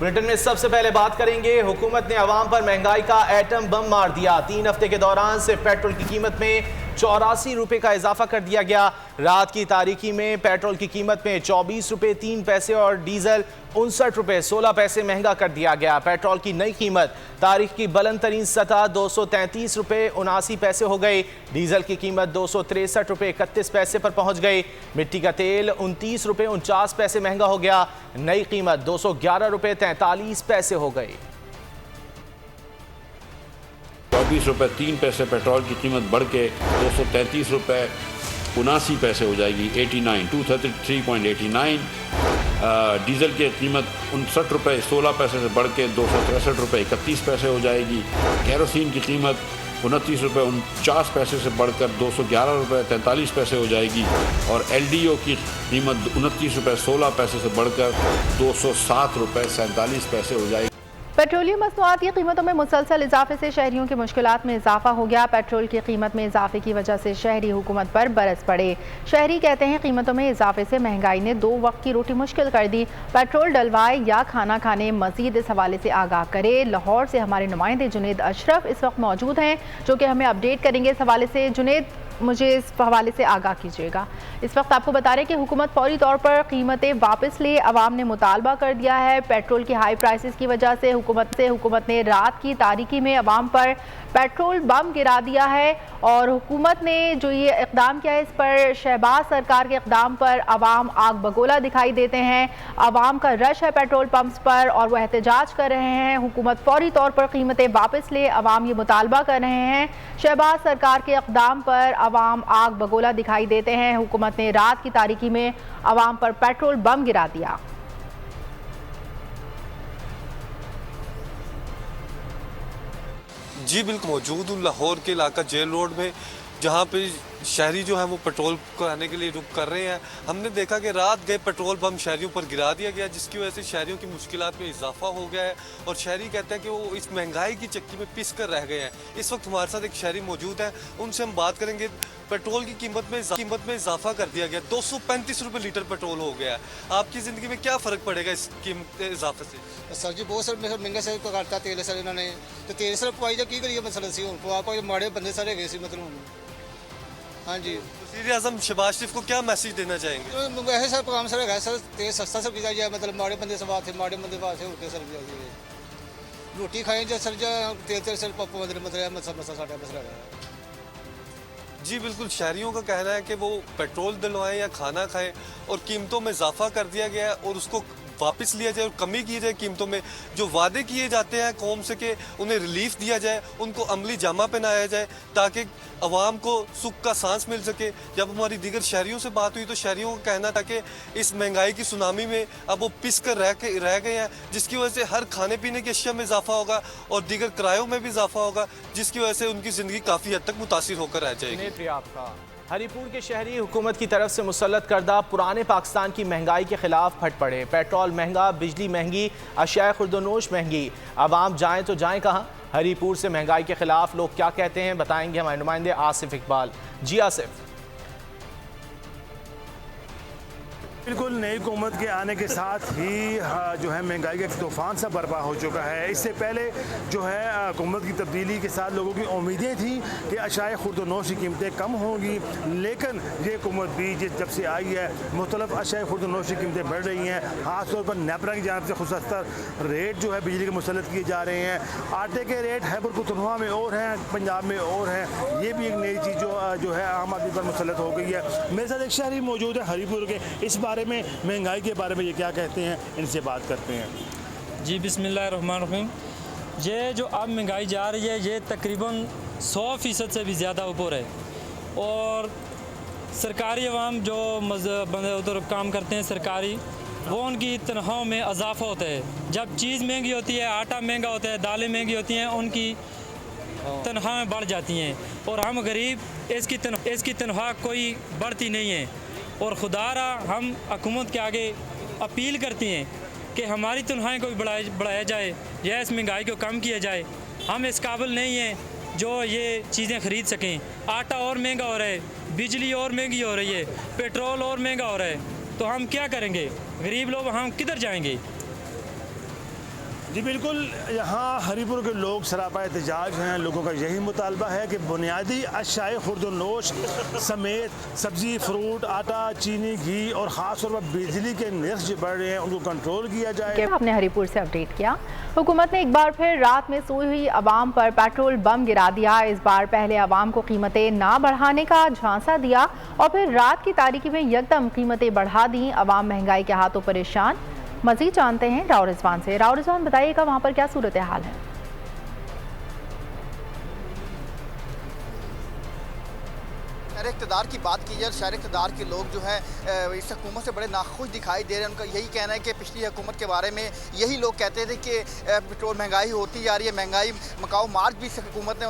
Bulletin में सबसे पहले बात करेंगे, हुकूमत ने अवाम पर महंगाई का एटम बम मार दिया। 3 हफ्ते के दौरान सिर्फ पेट्रोल की कीमत में 84 रुपए का इजाफा कर दिया गया। रात की तारीकी में पेट्रोल की कीमत में 24 रुपए 3 पैसे और डीजल 59 रुपए 16 पैसे महंगा कर दिया गया। पेट्रोल की नई कीमत तारीख की बुलंद तरीन सतह 233 रुपए 79 पैसे हो गई। डीजल की कीमत 263 रुपए 31 पैसे पर पहुंच गई। मिट्टी का तेल 29 रुपए 49 पैसे महंगा हो गया। नई कीमत 211 रुपए 43 पैसे हो गई। 24 रुपए 3 पैसे पेट्रोल की कीमत बढ़ के 233 रुपए 79 पैसे हो जाएगी। 233.89। डीजल की कीमत 59 रुपए 16 पैसे से बढ़ के 263 रुपए 31 पैसे हो जाएगी। केरोसिन की कीमत 29 रुपए 49 पैसे से बढ़कर 211 रुपए 43 पैसे हो जाएगी और LDO की कीमत 29 रुपए 16 पैसे से बढ़कर 207 रुपए 47 पैसे हो जाएगी। पेट्रोलियम मसनूआत की कीमतों में मुसलसल इजाफे से शहरियों की मुश्किलात में इजाफा हो गया। पेट्रोल की कीमत में इजाफे की वजह से शहरी हुकूमत पर बरस पड़े। शहरी कहते हैं कीमतों में इजाफे से महंगाई ने 2 वक्त की रोटी मुश्किल कर दी। पेट्रोल डलवाए या खाना खाने, मजीद इस हवाले से आगाह करे। लाहौर से हमारे नुमाइंदे जुनेद अशरफ इस वक्त मौजूद हैं जो कि हमें अपडेट करेंगे इस हवाले से। जुनेद, मुझे इस हवाले से आगाह कीजिएगा। इस वक्त आपको बता रहे हैं कि हुकूमत फौरी तौर पर कीमतें वापस ले, अवाम ने मुतालबा कर दिया है। पेट्रोल की हाई प्राइसेस की वजह से हुकूमत ने रात की तारीकी में अवाम पर पेट्रोल बम गिरा दिया है और हुकूमत ने जो ये इकदाम किया है इस पर शहबाज सरकार के इकदाम पर अवाम आग बगोला दिखाई देते हैं। अवाम का रश है पेट्रोल पंप्स पर और वह एहतजाज कर रहे हैं। हुकूमत फौरी तौर पर कीमतें वापस ले, अवाम ये मुतालबा कर रहे हैं। शहबाज सरकार के इकदाम पर अवाम आग बगोला दिखाई देते हैं। हुकूमत ने रात की तारीकी में अवाम पर पेट्रोल बम गिरा दिया। जी बिल्कुल मौजूद हूँ लाहौर के इलाका जेल रोड में, जहाँ पे शहरी जो है वो पेट्रोल कराने के लिए रुक कर रहे हैं। हमने देखा कि रात गए पेट्रोल बम शहरियों पर गिरा दिया गया, जिसकी वजह से शहरियों की मुश्किलात में इजाफा हो गया है और शहरी कहते हैं कि वो इस महंगाई की चक्की में पिस कर रह गए हैं। इस वक्त हमारे साथ एक शहरी मौजूद है, उनसे हम बात करेंगे। पेट्रोल की कीमत में इजाफा कर दिया गया, 235 रुपये लीटर पेट्रोल हो गया है। आपकी ज़िंदगी में क्या फ़र्क पड़ेगा इस कीमत इजाफे से? सर जी बहुत सारे महंगा सर करता तेल सर इन्होंने तो तेल सर पवाई जो की करिए मसला सी हूँ आप माड़े बंदे सारे गए मतलब। हाँ जी, वज़ीर आज़म शहबाज शरीफ को क्या मैसेज देना चाहेंगे? वैसे सर प्रोग्राम सर है सर तेल सस्ता सब किया जाए, मतलब माड़े बंदे से बात है, माड़े बंदे बात है उठे सर रोटी खाएं जो सर जो तेल सर पप्पू मतलब मसा साढ़ा मसला है। जी बिल्कुल, शहरियों का कहना है कि वो पेट्रोल दिलवाएं या खाना खाएं और कीमतों में इजाफा कर दिया गया है और उसको वापस लिया जाए और कमी की जाए कीमतों में। जो वादे किए जाते हैं कौम से कि उन्हें रिलीफ दिया जाए, उनको अमली जामा पहनाया जाए ताकि अवाम को सुख का सांस मिल सके। जब हमारी दीगर शहरियों से बात हुई तो शहरियों का कहना था कि इस महंगाई की सुनामी में अब वो पिस कर रह गए हैं, जिसकी वजह से हर खाने पीने की अशिया में इजाफा होगा और दीगर किरायों में भी इजाफा होगा, जिसकी वजह से उनकी ज़िंदगी काफ़ी हद तक मुतासिर होकर रह जाएगी। आपका हरीपुर के शहरी हुकूमत की तरफ से मुसल्लत करदा पुराने पाकिस्तान की महंगाई के खिलाफ फट पड़े। पेट्रोल महंगा, बिजली महंगी, अशियाए खुर्दोनोश महंगी, आवाम जाएं तो जाएं कहाँ? हरीपुर से महंगाई के खिलाफ लोग क्या कहते हैं बताएंगे हमारे नुमाइंदे आसिफ इकबाल। जी आसिफ। बिल्कुल, नई हुकूमत के आने के साथ ही जो है महंगाई का एक तूफान सा बर्पा हो चुका है। इससे पहले जो है हुकूमत की तब्दीली के साथ लोगों की उम्मीदें थी कि अशाए खुर्दोनोश की कीमतें कम होंगी, लेकिन ये हुकूमत भी जब से आई है मुख्तलिफ अशाए खुर्दोनोश की कीमतें बढ़ रही हैं। ख़ासतौर पर नेपरा की जानब से खुसस्तर रेट जो है बिजली के मुसल्लत किए जा रहे हैं। आटे के रेट खैबर पख्तूनख्वा में और हैं, पंजाब में और हैं। ये भी एक नई चीज़ जो है आम आदमी पर मुसल्लत हो गई है। मेरे साथ एक शहरी मौजूद है हरीपुर के, इस बारे में महंगाई के बारे में ये क्या कहते हैं, इनसे बात करते हैं। जी बिस्मिल्लाहिर्रहमानिर्रहीम। ये जो अब महंगाई जा रही है ये तकरीबन 100% से भी ज़्यादा ऊपर है और सरकारी अवाम जो उधर काम करते हैं सरकारी, वो उनकी तनख्वाहों में इजाफा होता है। जब चीज़ महंगी होती है, आटा महंगा होता है, दालें महंगी होती हैं, उनकी तनख्वाहें बढ़ जाती हैं और हम गरीब इसकी तनख्वाह कोई बढ़ती नहीं है। और खुदारा हम हुकूमत के आगे अपील करती हैं कि हमारी तनख्वाहें को भी बढ़ाया जाए या इस महंगाई को कम किया जाए। हम इस काबिल नहीं हैं जो ये चीज़ें ख़रीद सकें। आटा और महंगा हो रहा है, बिजली और महंगी हो रही है, पेट्रोल और महंगा हो रहा है, तो हम क्या करेंगे? गरीब लोग हम किधर जाएंगे? जी बिल्कुल, यहाँ हरीपुर के लोग सरापा एहतजाज हैं। लोगों का यही मुतालबा है कि बुनियादी अशाए खुर्दनोश समेत सब्जी, फ्रूट, आटा, चीनी, घी और ख़ास तौर पर बिजली के निर्ख जो बढ़ रहे हैं उनको कंट्रोल किया जाए। आपने हरीपुर से अपडेट किया। हुकूमत ने एक बार फिर रात में सोई हुई आवाम पर पेट्रोल बम गिरा दिया। इस बार पहले आवाम को कीमतें ना बढ़ाने का झांसा दिया और फिर रात की तारीकी में यकदम कीमतें बढ़ा दी। आवाम महंगाई के हाथों परेशान। मजीद जानते हैं राव रिजवान से। राव रिजवान, बताइएगा वहाँ पर क्या सूरत हाल है? शहर इक़्तिदार की बात की जाए, शहर इक़्तिदार के लोग जो है इस हुकूमत से बड़े नाखुश दिखाई दे रहे हैं। उनका यही कहना है कि पिछली हुकूमत के बारे में यही लोग कहते थे कि पेट्रोल महंगाई होती जा रही है, महंगाई मकाऊ मार्च भी इस हुकूमत ने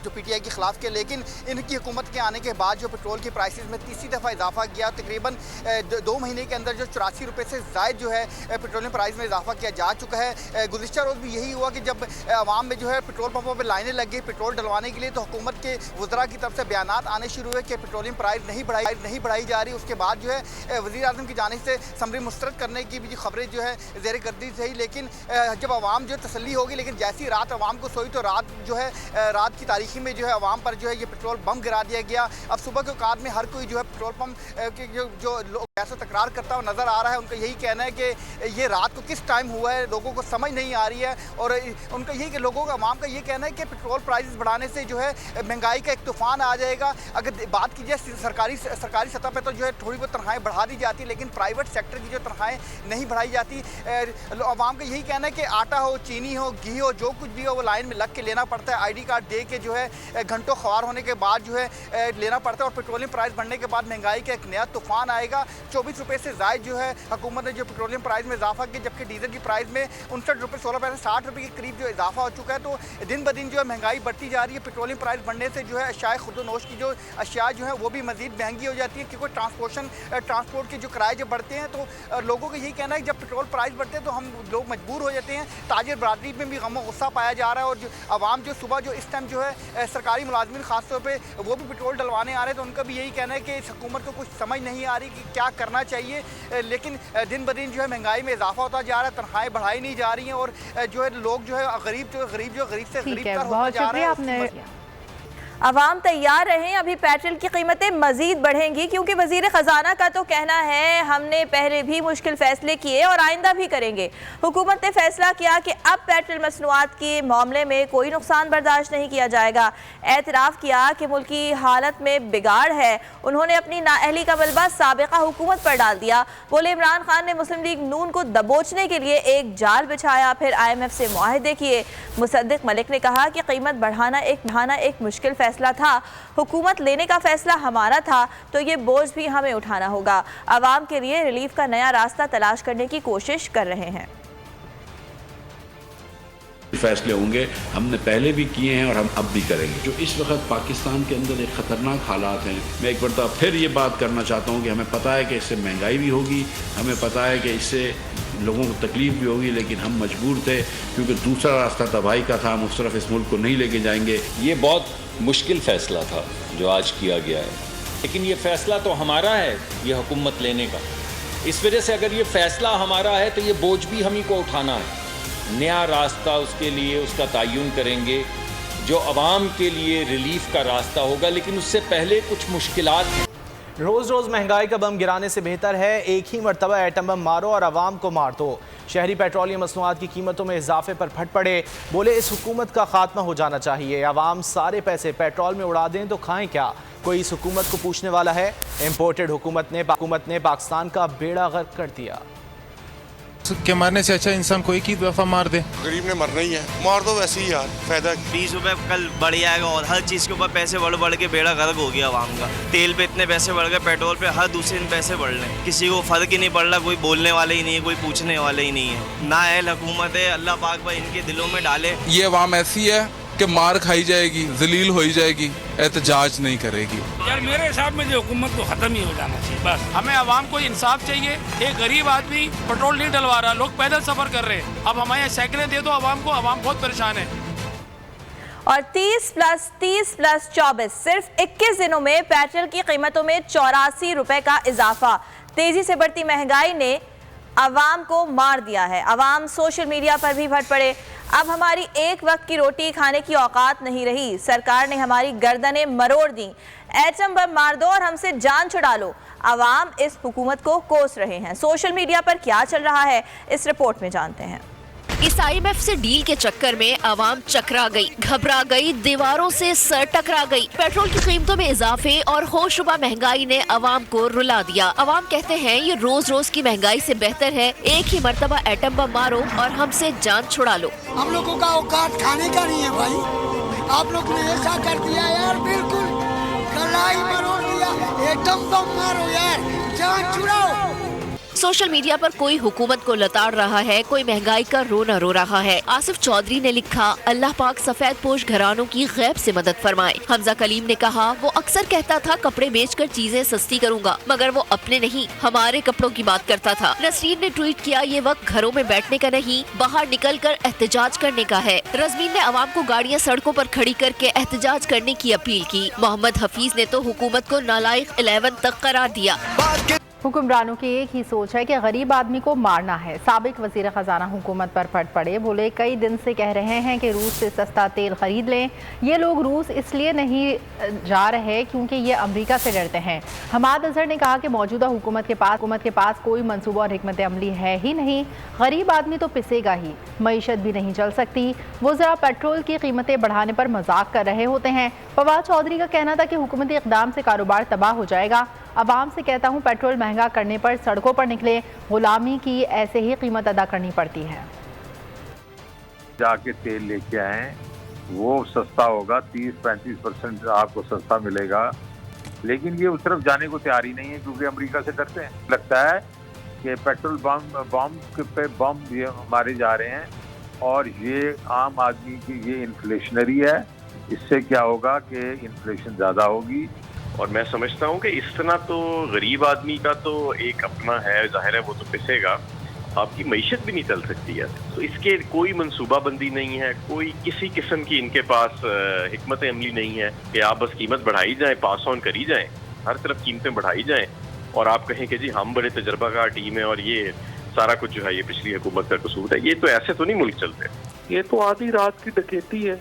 जो PTI के ख़िलाफ़ किया, लेकिन इनकी हुकूमत के आने के बाद जो पेट्रोल की प्राइसेस में तीसरी दफ़ा इजाफा किया। तकरीबन 2 महीने के अंदर जो 84 रुपये से ज़ायद जो है पेट्रोलियम प्राइस में इजाफा किया जा चुका है। गुज़िश्ता रोज़ भी यही हुआ कि जब आवाम में जो है पेट्रोल पंपों पर लाइनें लग गई पेट्रोल डलवाने के लिए, तो हुकूमत के वज़रा की तरफ से बयानात आने शुरू हुए कि पेट्रोलियम प्राइस नहीं बढ़ाई जा रही। उसके बाद जो है वज़ीर आज़म की जानिब से समरी मुस्तरद करने की भी खबरें जो है ज़ेर गर्दी रही, लेकिन जब आवाम जो तसल्ली होगी, लेकिन जैसी रात आवाम को सोई तो रात जो है रात की तारीखी में जो है आवाम पर जो है ये पेट्रोल बम गिरा दिया गया। अब सुबह के औकात में हर कोई जो है पेट्रोल पम्प के जो लोग ऐसा तकरार करता हुआ नज़र आ रहा है। उनका यही कहना है कि ये रात को किस टाइम हुआ है, लोगों को समझ नहीं आ रही है। और उनका यही कि लोगों का आवाम का ये कहना है कि पेट्रोल प्राइस बढ़ाने से जो है महंगाई का एक तूफ़ान आ जाएगा। अगर बात की जाए सरकारी सतह पे तो जो है थोड़ी बहुत तनख्वाहें बढ़ा दी जाती, लेकिन प्राइवेट सेक्टर की जो तनख्वाहें नहीं बढ़ाई जाती। आवाम का यही कहना है कि आटा हो, चीनी हो, घी हो, जो कुछ भी हो वो लाइन में लग के लेना पड़ता है। ID कार्ड दे के जो है घंटों ख्वार होने के बाद जो है लेना पड़ता है। और पेट्रोलियम प्राइस बढ़ने के बाद महंगाई का एक नया तूफान आएगा। 24 रुपये से ज़ायद जो है हुकूमत ने जो पेट्रोलियम प्राइस में इजाफा किया, जबकि डीजल की प्राइस में 59 रुपये 16 पैसे 60 रुपये के करीब जो इजाफा हो चुका है। तो दिन ब दिन जो है महंगाई बढ़ती जा रही है। पेट्रोलियम प्राइस बढ़ने से जो है अशिया खुर्दनोश की जो अशिया जो है वो भी मज़ीद महंगी हो जाती है, क्योंकि ट्रांसपोर्ट के जो किराए जब बढ़ते हैं तो लोगों का यही कहना है कि जब पेट्रोल प्राइस बढ़ते हैं तो हम लोग मजबूर हो जाते हैं। ताजिर बरादरी में भी गम गुस्सा पाया जा रहा है। और जो आवाम जो सुबह जो इस टाइम जो है सरकारी मुलाजमिन खासतौर पे वो भी पेट्रोल डलवाने आ रहे हैं, तो उनका भी यही कहना है कि इस हुकूमत को कुछ समझ नहीं आ रही कि क्या करना चाहिए। लेकिन दिन ब दिन जो है महंगाई में इजाफा होता जा रहा है, तनख्वाहें बढ़ाई नहीं जा रही हैं और जो है लोग जो है गरीब से गरीब तर होता जा रहा है। अवाम तैयार रहें, अभी पेट्रोल की कीमतें मज़ीद बढ़ेंगी, क्योंकि वज़ीर ख़जाना का तो कहना है हमने पहले भी मुश्किल फ़ैसले किए और आइंदा भी करेंगे। हुकूमत ने फ़ैसला किया कि अब पेट्रोल मसनूआत के मामले में कोई नुकसान बर्दाश्त नहीं किया जाएगा। एतराफ़ किया कि मुल्क की हालत में बिगाड़ है। उन्होंने अपनी नाअहली का बलबा साबिक़ा हुकूमत पर डाल दिया। बोले इमरान खान ने मुस्लिम लीग नून को दबोचने के लिए एक जाल बिछाया, फिर IMF से मुआहदे किए। मुसद्दिक मलिक ने कहा कि कीमत बढ़ाना एक मुश्किल फैसला था, हुकूमत लेने का फैसला हमारा था, तो ये बोझ भी हमें उठाना होगा। आवाम के लिए रिलीफ का नया रास्ता तलाश करने की कोशिश कर रहे हैं। फैसले होंगे, हमने पहले भी किए हैं और हम अब भी करेंगे। जो इस वक्त पाकिस्तान के अंदर एक ख़तरनाक हालात हैं, मैं एक बार फिर ये बात करना चाहता हूँ कि हमें पता है कि इससे महंगाई भी होगी, हमें पता है कि इससे लोगों को तकलीफ भी होगी, लेकिन हम मजबूर थे क्योंकि दूसरा रास्ता तबाही का था। हम उस तरफ इस मुल्क को नहीं लेके जाएंगे। ये बहुत मुश्किल फ़ैसला था जो आज किया गया है, लेकिन ये फ़ैसला तो हमारा है, ये हुकूमत लेने का। इस वजह से अगर ये फ़ैसला हमारा है तो ये बोझ भी हम ही को उठाना है। नया रास्ता उसके लिए उसका तयन करेंगे जो आवाम के लिए रिलीफ का रास्ता होगा, लेकिन उससे पहले कुछ मुश्किलात हैं। रोज़ रोज़ महंगाई का बम गिराने से बेहतर है एक ही मरतबा एटम बम मारो और आवाम को मार दो। शहरी पेट्रोलियम मसनूआत की कीमतों में इजाफे पर फट पड़े। बोले इस हुकूमत का खात्मा हो जाना चाहिए। आवाम सारे पैसे पेट्रोल में उड़ा दें तो खाएं क्या? कोई इस हुकूमत को पूछने वाला है? इम्पोर्टेड हुकूमत ने पाकिस्तान का बेड़ा गर्क कर दिया। के मारने से अच्छा इंसान को एक ही दफ़ा मार दे। गरीब ने मरना ही है, मार दो वैसे ही यार, फायदा। 20 रुपए कल बढ़ जाएगा और हर चीज़ के ऊपर पैसे बढ़ के बेड़ा गर्क हो गया आवाम का। तेल पे इतने पैसे बढ़ गए, पेट्रोल पे हर दूसरे दिन पैसे बढ़ रहे। किसी को फ़र्क ही नहीं पड़ रहा, कोई बोलने वाले ही नहीं है, कोई पूछने वाले ही नहीं है। ना अहल हुकूमत है, अल्लाह पाक भाई इनके दिलों में डाले। ये अवाम ऐसी है कि मार खाई जाएगी, जलील हो जाएगी, एहतजाज नहीं करेगी। यार मेरे हिसाब में जो हुकूमत को ख़त्म ही हो जाना चाहिए बस। हमें आवाम को इंसाफ चाहिए। एक गरीब आदमी पेट्रोल नहीं डलवा रहा, लोग पैदल सफ़र कर रहे हैं। अब हमारे यहाँ साइकिलें दे दो आवाम को, आवाम बहुत परेशान है। और 30 + 30 + 24 सिर्फ 21 दिनों में पेट्रोल की कीमतों में 84 रुपए का इजाफा। तेजी से बढ़ती महंगाई ने अवाम को मार दिया है। अवाम सोशल मीडिया पर भी भट पड़े। अब हमारी एक वक्त की रोटी खाने की औकात नहीं रही, सरकार ने हमारी गर्दनें मरोड़ दी, एटम बम मार दो और हमसे जान छुड़ा लो। अवाम इस हुकूमत को कोस रहे हैं। सोशल मीडिया पर क्या चल रहा है, इस रिपोर्ट में जानते हैं। इस IMF से डील के चक्कर में आवाम चकरा गई, घबरा गई, दीवारों से सर टकरा गई। पेट्रोल की कीमतों में इजाफे और होशरुबा महंगाई ने आवाम को रुला दिया। आवाम कहते हैं ये रोज रोज की महंगाई से बेहतर है एक ही मर्तबा एटम बम मारो और हमसे जान छुड़ा लो। हम लोगों का औकात खाने का नहीं है भाई, आप लोग ने ऐसा कर दिया यार, बिल्कुल कलाई मरोड़ दिया। एटम बम मारो यार, जान छुड़ाओ। सोशल मीडिया पर कोई हुकूमत को लताड़ रहा है, कोई महंगाई का रोना रो रहा है। आसिफ चौधरी ने लिखा, अल्लाह पाक सफेद पोश घरानों की गैब से मदद फरमाए। हमजा कलीम ने कहा, वो अक्सर कहता था कपड़े बेचकर चीजें सस्ती करूंगा, मगर वो अपने नहीं हमारे कपड़ों की बात करता था। नसरीन ने ट्वीट किया, ये वक्त घरों में बैठने का नहीं, बाहर निकल कर एहतजाज करने का है। रजमीन ने आवाम को गाड़ियाँ सड़कों पर खड़ी करके एहतजाज करने की अपील की। मोहम्मद हफीज ने तो हुकूमत को नालायक 11 तक करार दिया। हुक्मरानों की एक ही सोच है कि गरीब आदमी को मारना है। साबिक वजीर खजाना हुकूमत पर फट पड़े, बोले कई दिन से कह रहे हैं कि रूस से सस्ता तेल खरीद लें। ये लोग रूस इसलिए नहीं जा रहे क्योंकि ये अमेरिका से डरते हैं। हमाद अजहर ने कहा कि मौजूदा हुकूमत के पास कोई मंसूबा और हिकमत अमली है ही नहीं। गरीब आदमी तो पिसेगा ही, मईशत भी नहीं चल सकती। वो जरा पेट्रोल की कीमतें बढ़ाने पर मजाक कर रहे होते हैं। फवाद चौधरी का कहना था कि हुकूमती इक़दाम से कारोबार तबाह हो जाएगा। अवाम से कहता हूँ पेट्रोल महंगा करने पर सड़कों पर निकले, गुलामी की ऐसे ही कीमत अदा करनी पड़ती है। जाके तेल लेके आए, वो सस्ता होगा, 30-35% आपको सस्ता मिलेगा, लेकिन ये उस तरफ जाने को तैयार ही नहीं है क्योंकि अमेरिका से डरते हैं। लगता है कि पेट्रोल बम पे बम ये मारे जा रहे हैं और ये आम आदमी की ये इन्फ्लेशनरी है। इससे क्या होगा कि इन्फ्लेशन ज़्यादा होगी। और मैं समझता हूँ कि इस तरह तो गरीब आदमी का तो एक अपना है, जाहिर है वो तो पिसेगा, आपकी मईशत भी नहीं चल सकती है। तो इसके कोई मंसूबाबंदी नहीं है, कोई किसी किस्म की इनके पास हिकमत अमली नहीं है कि आप बस कीमत बढ़ाई जाएं, पास ऑन करी जाएं, हर तरफ कीमतें बढ़ाई जाएं और आप कहें कि जी हम बड़े तजर्बाकार टीम है और ये सारा कुछ जो है ये पिछली हुकूमत का कसूर है। ये तो ऐसे तो नहीं मुल्क चलते। ये तो आधी रात की डकैती है।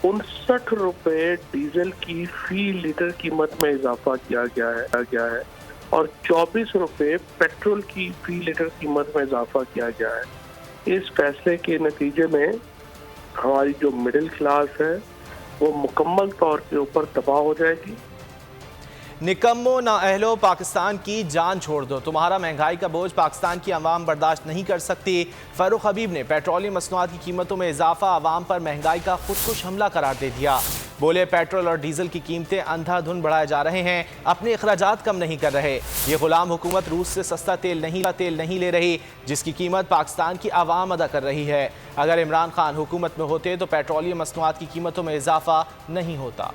59 रुपए डीजल की फी लीटर कीमत में इजाफा किया गया है और 24 रुपए पेट्रोल की फी लीटर कीमत में इजाफा किया गया है। इस फैसले के नतीजे में हमारी जो मिडिल क्लास है वो मुकम्मल तौर के ऊपर तबाह हो जाएगी। निकम्मो ना अहलो, पाकिस्तान की जान छोड़ दो, तुम्हारा महंगाई का बोझ पाकिस्तान की अवाम बर्दाश्त नहीं कर सकती। फारूक हबीब ने पेट्रोलियम मसनूआत की कीमतों में इजाफा अवाम पर महंगाई का खुदकुश हमला करार दे दिया। बोले पेट्रोल और डीजल की कीमतें अंधाधुंध बढ़ाए जा रहे हैं, अपने अखराजात कम नहीं कर रहे। ये गुलाम हुकूमत रूस से सस्ता तेल नहीं ले रही, जिसकी कीमत पाकिस्तान की आवाम अदा कर रही है। अगर इमरान खान हुकूमत में होते तो पेट्रोलियम मसनूआत की कीमतों में इजाफा नहीं होता।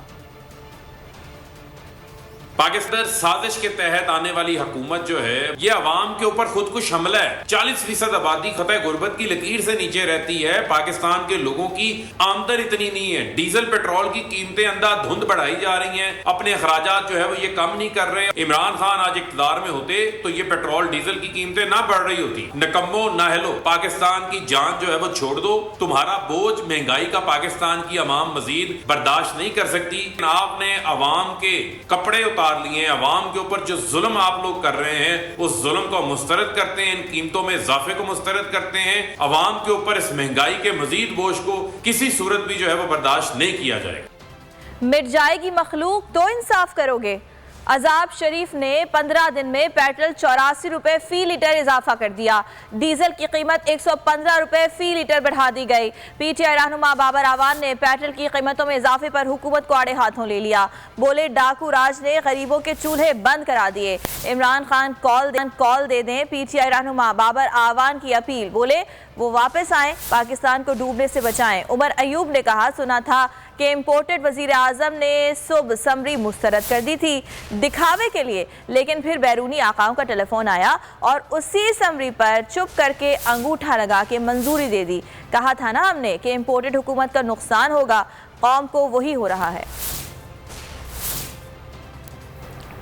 पाकिस्तान साजिश के तहत आने वाली हुकूमत जो है ये अवाम के ऊपर खुदकुश हमला है। 40% आबादी खतरे गुर्बत की लकीर से नीचे रहती है। पाकिस्तान के लोगों की आमदन इतनी नहीं है। डीजल पेट्रोल की कीमतें अंधाधुंध बढ़ाई जा रही हैं, अपने अखराजात जो है वो ये कम नहीं कर रहे। इमरान खान आज इक़्तिदार में होते तो ये पेट्रोल डीजल की कीमतें ना बढ़ रही होती। निकम्मो ना हेलो, पाकिस्तान की जान जो है वो छोड़ दो, तुम्हारा बोझ महंगाई का पाकिस्तान की अवाम मजीद बर्दाश्त नहीं कर सकती। आपने अवाम के कपड़े उतार लिए, अवाम के ऊपर जो जुल्म आप लोग कर रहे हैं उस जुल्म को मुस्तरद करते हैं, इन कीमतों में इजाफे को मुस्तरद करते हैं। अवाम के ऊपर इस महंगाई के मजीद बोझ को किसी सूरत भी जो है वो बर्दाश्त नहीं किया जाएगा। मिट जाएगी मखलूक तो इंसाफ करोगे। अजाब शरीफ ने 15 दिन में पेट्रोल 84 रुपए फी लीटर इजाफा कर दिया। डीजल की कीमत 115 रुपए फी लीटर बढ़ा दी गई। पीटीआई रहनुमा बाबर आवान ने पेट्रोल की कीमतों में इजाफे पर हुकूमत को आड़े हाथों ले लिया। बोले डाकू राज ने गरीबों के चूल्हे बंद करा दिए। इमरान खान कॉल दे दें। पीटीआई रहनुमा बाबर आवान की अपील, बोले वो वापस आए, पाकिस्तान को डूबने से बचाएं। उमर अयूब ने कहा, सुना था कि इम्पोर्टेड वजीर आजम ने सुबह समरी मुस्तरद कर दी थी दिखावे के लिए, लेकिन फिर बैरूनी आकाओं का टेलीफोन आया और उसी समरी पर चुप करके अंगूठा लगा के मंजूरी दे दी। कहा था ना हमने कि इम्पोर्टेड हुकूमत का नुकसान होगा, कौम को वही हो रहा है।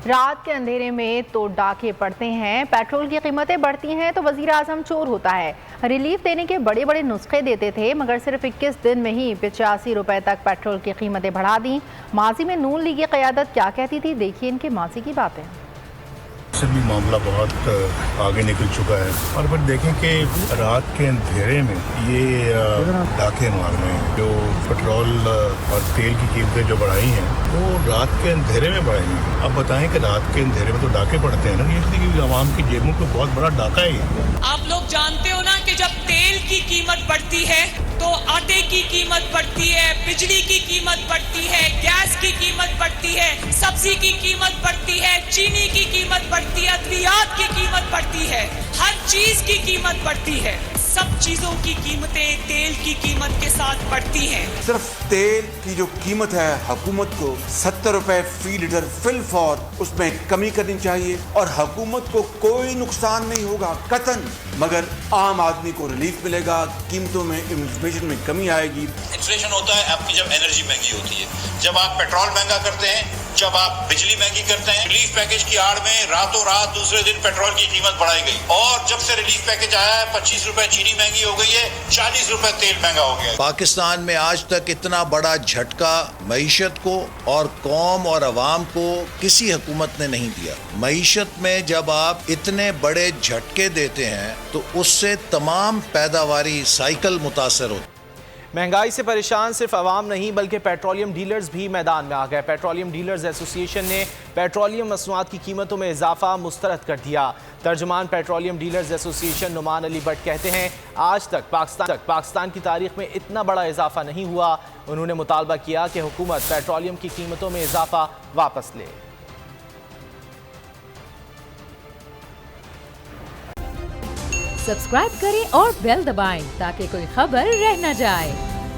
रात के अंधेरे में तो डाके पड़ते हैं, पेट्रोल की कीमतें बढ़ती हैं तो वजीर आजम चोर होता है। रिलीफ देने के बड़े बड़े नुस्खे देते थे, मगर सिर्फ 21 दिन में ही 85 रुपए तक पेट्रोल की कीमतें बढ़ा दी। माजी में नून लीग की क़यादत क्या कहती थी, देखिए इनके माजी की बातें। से भी मामला बहुत आगे निकल चुका है और फिर देखें कि रात के अंधेरे में ये डाके मार रहे हैं। जो पेट्रोल और तेल की कीमतें जो बढ़ाई हैं वो रात के अंधेरे में बढ़ाई हैं। अब बताएं कि रात के अंधेरे में तो डाके पड़ते हैं ना, इसलिए आवाम की जेबों पे बहुत बड़ा डाका है। आप लोग जानते हो ना कि जब तेल की कीमत बढ़ती है तो आटे की कीमत बढ़ती है, बिजली की कीमत बढ़ती है, गैस की कीमत बढ़ती है, सब्जी की कीमत बढ़ती है, चीनी की कीमत बढ़ती है, अद्वियात की कीमत बढ़ती है, हर चीज की कीमत बढ़ती है। सब चीजों की कीमतें तेल की कीमत के साथ बढ़ती हैं। सिर्फ तेल की जो कीमत है हुकूमत को 70 रुपए फी लीटर फिल फॉर उसमें कमी करनी चाहिए और हुकूमत को कोई नुकसान नहीं होगा कतन, मगर आम आदमी को रिलीफ मिलेगा, कीमतों में इन्फ्लेशन में कमी आएगी। इन्फ्लेशन होता है आपकी जब एनर्जी महंगी होती है, जब आप पेट्रोल महंगा करते हैं, जब आप बिजली महंगी करते हैं। रिलीफ पैकेज की आड़ में रातों रात दूसरे दिन पेट्रोल की कीमत बढ़ाई गई और जब से रिलीफ पैकेज आया है 25 रुपए चीनी महंगी हो गई है, 40 रुपए तेल महंगा हो गया है। पाकिस्तान में आज तक इतना बड़ा झटका मईशत को और कौम और अवाम को किसी हुकूमत ने नहीं दिया। मईशत में जब आप इतने बड़े झटके देते हैं तो उससे तमाम पैदावारी साइकिल मुतासर होती। महंगाई से परेशान सिर्फ अवाम नहीं बल्कि पेट्रोलियम डीलर्स भी मैदान में आ गए। पेट्रोलियम डीलर्स एसोसिएशन ने पेट्रोलियम मसनूआत की कीमतों में इजाफा मुस्तरद कर दिया। तर्जुमान petroleum dealers association Numan Ali Bhatt कहते हैं, आज तक पाकिस्तान की तारीख में इतना बड़ा इजाफा नहीं हुआ। उन्होंने मुतालबा किया कि हुकूमत पेट्रोलियम की कीमतों में इजाफा वापस ले। सब्सक्राइब करें और बेल दबाएं ताकि कोई खबर रह न जाए।